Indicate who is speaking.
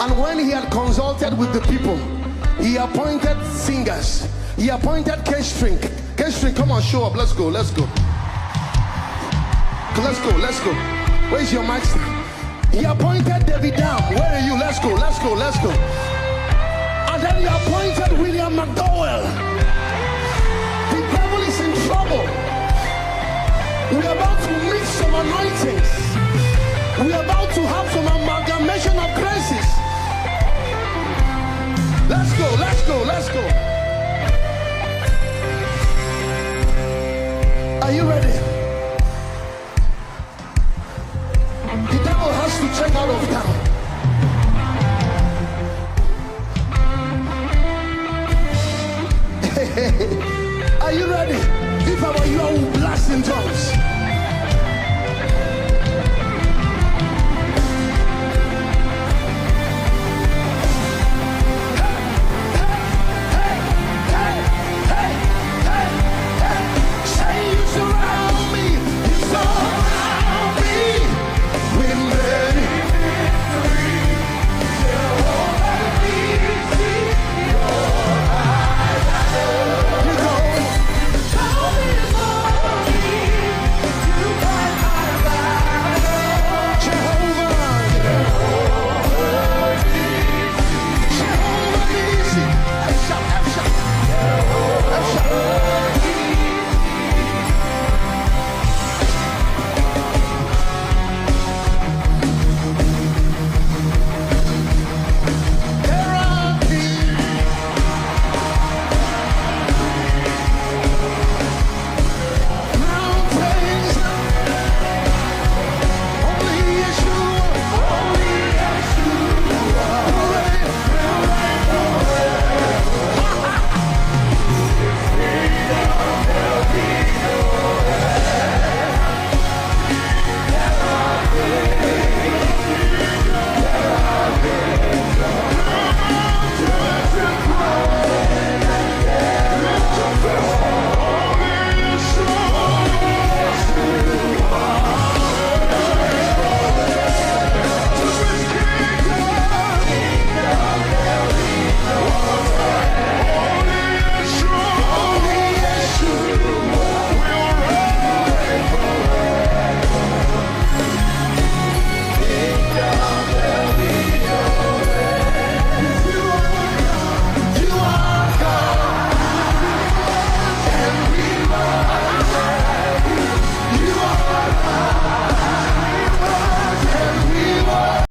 Speaker 1: And when he had consulted with the people, he appointed singers. He appointed catering. Catering, come on, show up. Let's go. Let's go. Let's go. Let's go. Where's your master? He appointed David Dam. Where are you? Let's go. Let's go. Let's go. And then he appointed William McDowell. The devil is in trouble. We're about to mix some anointings. We're about to have some